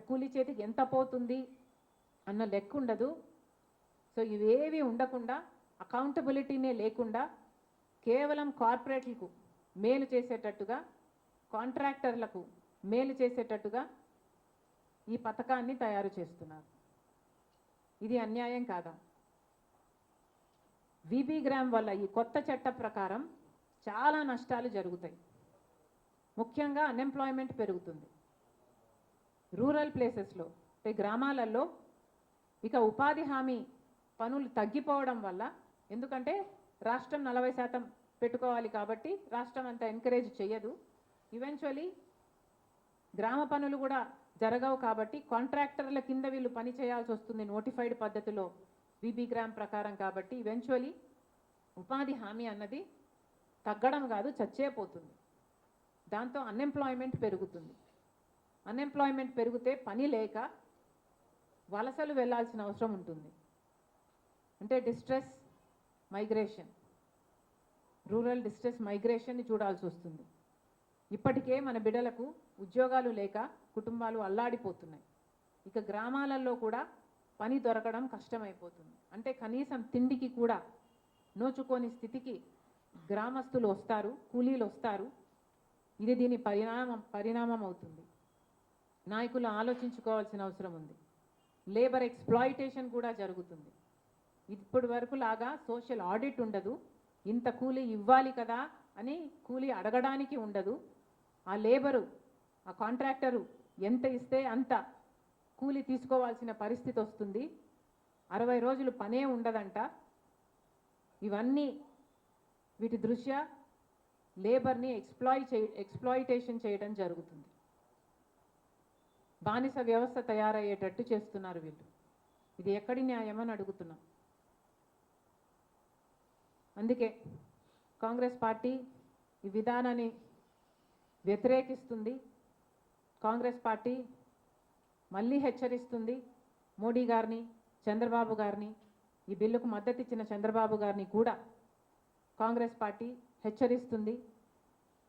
కూలీ చేతికి ఎంత పోతుంది అన్న లెక్క ఉండదు. సో ఇవేవి ఉండకుండా, అకౌంటబిలిటీనే లేకుండా కేవలం కార్పొరేట్లకు మేలు చేసేటట్టుగా, కాంట్రాక్టర్లకు మేలు చేసేటట్టుగా ఈ పథకాన్ని తయారు చేస్తున్నారు. ఇది అన్యాయం కాదా? విబి గ్రామ్ వల్ల ఈ కొత్త చట్ట ప్రకారం చాలా నష్టాలు జరుగుతాయి. ముఖ్యంగా అన్ఎంప్లాయ్మెంట్ పెరుగుతుంది. రూరల్ ప్లేసెస్లో, గ్రామాలలో ఇక ఉపాధి హామీ పనులు తగ్గిపోవడం వల్ల, ఎందుకంటే రాష్ట్రం 40% పెట్టుకోవాలి కాబట్టి రాష్ట్రం అంతా ఎంకరేజ్ చేయదు. ఈవెన్చువలీ గ్రామ పనులు కూడా జరగవు కాబట్టి కాంట్రాక్టర్ల కింద వీళ్ళు పని చేయాల్సి వస్తుంది నోటిఫైడ్ పద్ధతిలో విబి గ్రామ్ ప్రకారం. కాబట్టి ఈవెన్చువలీ ఉపాధి హామీ అన్నది తగ్గడం కాదు, చచ్చేపోతుంది. దాంతో అన్ఎంప్లాయ్మెంట్ పెరుగుతుంది. అన్ఎంప్లాయ్మెంట్ పెరిగితే పని లేక వలసలు వెళ్ళాల్సిన అవసరం ఉంటుంది. అంటే డిస్ట్రెస్ మైగ్రేషన్, రూరల్ డిస్ట్రెస్ మైగ్రేషన్ని చూడాల్సి వస్తుంది. ఇప్పటికే మన బిడ్డలకు ఉద్యోగాలు లేక కుటుంబాలు అల్లాడిపోతున్నాయి. ఇక గ్రామాలలో కూడా పని దొరకడం కష్టమైపోతుంది. అంటే కనీసం తిండికి కూడా నోచుకోని స్థితికి గ్రామస్తులు వస్తారు, కూలీలు వస్తారు. ఇది దీని పరిణామం అవుతుంది. నాయకులు ఆలోచించుకోవాల్సిన అవసరం ఉంది. లేబర్ ఎక్స్‌ప్లాయిటేషన్ కూడా జరుగుతుంది. ఇప్పటి వరకు లాగా సోషల్ ఆడిట్ ఉండదు. ఇంత కూలీ ఇవ్వాలి కదా అని కూలీ అడగడానికి ఉండదు. ఆ లేబరు, ఆ కాంట్రాక్టరు ఎంత ఇస్తే అంత కూలీ తీసుకోవాల్సిన పరిస్థితి వస్తుంది. 60 రోజులు పనే ఉండదంట. ఇవన్నీ వీటి దృష్ట్యా లేబర్ని ఎక్స్‌ప్లాయిటేషన్ చేయడం జరుగుతుంది. బానిస వ్యవస్థ తయారయ్యేటట్టు చేస్తున్నారు వీళ్ళు. ఇది ఎక్కడి న్యాయమని అడుగుతున్నాం. అందుకే కాంగ్రెస్ పార్టీ ఈ విధానాన్ని వ్యతిరేకిస్తుంది. కాంగ్రెస్ పార్టీ మళ్ళీ హెచ్చరిస్తుంది మోడీ గారిని, చంద్రబాబు గారిని, ఈ బిల్లుకు మద్దతు ఇచ్చిన చంద్రబాబు గారిని కూడా కాంగ్రెస్ పార్టీ హెచ్చరిస్తుంది.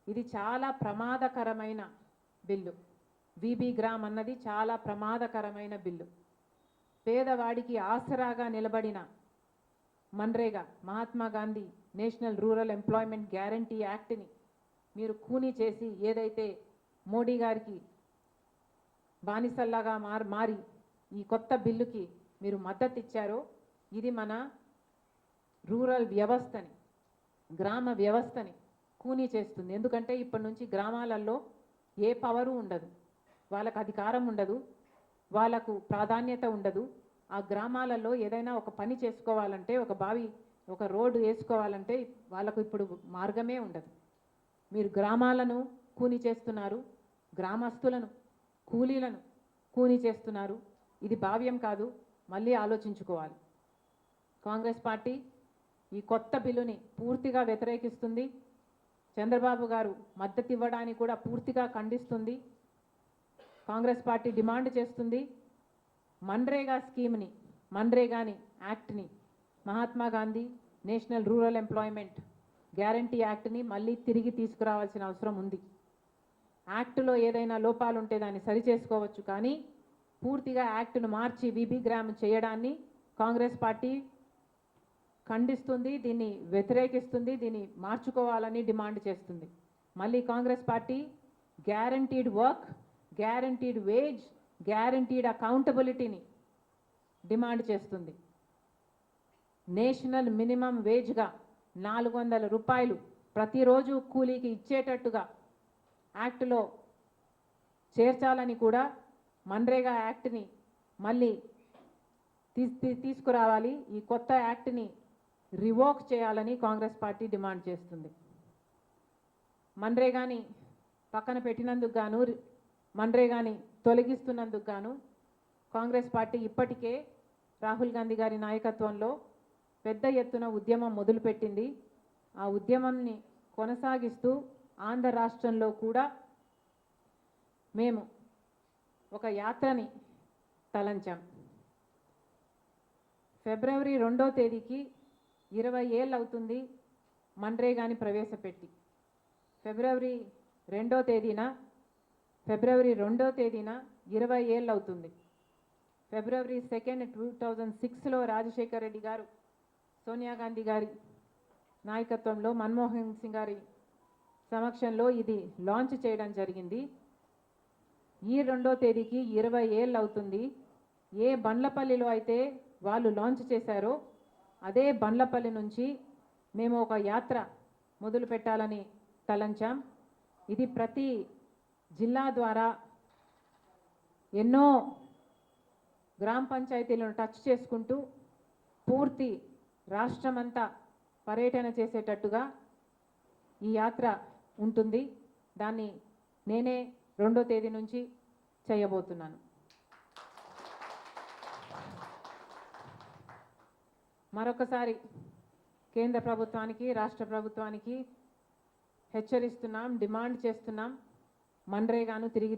ఇది చాలా ప్రమాదకరమైన బిల్లు. విబి గ్రామ్ అన్నది చాలా ప్రమాదకరమైన బిల్లు. పేదవాడికి ఆసరాగా నిలబడిన MNREGA, Mahatma Gandhi National Rural Employment Guarantee యాక్ట్ని మీరు ఖూనీ చేసి ఏదైతే మోడీ గారికి బానిసల్లాగా మారి ఈ కొత్త బిల్లుకి మీరు మద్దతు ఇచ్చారో, ఇది మన రూరల్ వ్యవస్థని, గ్రామ వ్యవస్థని ఖూనీ చేస్తుంది. ఎందుకంటే ఇప్పటి నుంచి గ్రామాలలో ఏ పవరు ఉండదు, వాళ్ళకు అధికారం ఉండదు, వాళ్ళకు ప్రాధాన్యత ఉండదు. ఆ గ్రామాలలో ఏదైనా ఒక పని చేసుకోవాలంటే, ఒక బావి, ఒక రోడ్డు వేసుకోవాలంటే వాళ్ళకు ఇప్పుడు మార్గమే ఉండదు. మీరు గ్రామాలను ఖూనీ చేస్తున్నారు, గ్రామస్తులను, కూలీలను ఖూనీ చేస్తున్నారు. ఇది భావ్యం కాదు, మళ్ళీ ఆలోచించుకోవాలి. కాంగ్రెస్ పార్టీ ఈ కొత్త బిల్లుని పూర్తిగా వ్యతిరేకిస్తుంది. చంద్రబాబు గారు మద్దతు ఇవ్వడానికి కూడా పూర్తిగా ఖండిస్తుంది. కాంగ్రెస్ పార్టీ డిమాండ్ చేస్తుంది మన్రేగా స్కీమ్ని, మన్రేగాని యాక్ట్ని, Mahatma Gandhi National Rural Employment Guarantee యాక్ట్ని మళ్ళీ తిరిగి తీసుకురావాల్సిన అవసరం ఉంది. యాక్టులో ఏదైనా లోపాలు ఉంటే దాన్ని సరిచేసుకోవచ్చు, కానీ పూర్తిగా యాక్టును మార్చి విబి గ్రామ్ చేయడాన్ని కాంగ్రెస్ పార్టీ ఖండిస్తుంది, దీన్ని వ్యతిరేకిస్తుంది, దీన్ని మార్చుకోవాలని డిమాండ్ చేస్తుంది. మళ్ళీ Congress party guaranteed work, guaranteed wage, guaranteed అకౌంటబిలిటీని డిమాండ్ చేస్తుంది. నేషనల్ మినిమం వేజ్గా 400 రూపాయలు ప్రతిరోజు కూలీకి ఇచ్చేటట్టుగా యాక్టులో చేర్చాలని కూడా మన్రేగా యాక్ట్ని మళ్ళీ తీసుకురావాలి. ఈ కొత్త యాక్ట్ని రివోక్ చేయాలని కాంగ్రెస్ పార్టీ డిమాండ్ చేస్తుంది. మన్రేగాని పక్కన పెట్టినందుకు గాను, మన్రేగాని తొలగిస్తున్నందుకు గాను కాంగ్రెస్ పార్టీ ఇప్పటికే రాహుల్ గాంధీ గారి నాయకత్వంలో పెద్ద ఎత్తున ఉద్యమం మొదలుపెట్టింది. ఆ ఉద్యమాన్ని కొనసాగిస్తూ ఆంధ్ర రాష్ట్రంలో కూడా మేము ఒక యాత్రని తలంచాం. ఫిబ్రవరి 2వ తేదీకి 20 ఏళ్ళు అవుతుంది మన్రేగాని ప్రవేశపెట్టి. ఫిబ్రవరి 2వ తేదీన 20 ఏళ్ళు అవుతుంది. ఫిబ్రవరి 2, 2006లో రాజశేఖర్ రెడ్డి గారు, సోనియా గాంధీ గారి నాయకత్వంలో, మన్మోహన్ సింగ్ గారి సమక్షంలో ఇది లాంచ్ చేయడం జరిగింది. ఈ 2వ తేదీకి 20 ఏళ్ళు అవుతుంది. ఏ బండ్లపల్లిలో అయితే వాళ్ళు లాంచ్ చేశారో అదే బండ్లపల్లి నుంచి మేము ఒక యాత్ర మొదలు పెట్టాలని తలంచాం. ఇది ప్రతి జిల్లా ద్వారా ఎన్నో గ్రామ పంచాయతీలను టచ్ చేసుకుంటూ పూర్తి రాష్ట్రమంతా పర్యటన చేసేటట్టుగా ఈ యాత్ర ఉంటుంది. దాన్ని నేనే 2వ తేదీ నుంచి చేయబోతున్నాను. మరొకసారి కేంద్ర ప్రభుత్వానికి, రాష్ట్ర ప్రభుత్వానికి హెచ్చరిస్తున్నాం, డిమాండ్ చేస్తున్నాం, మన్రేగాను తిరిగి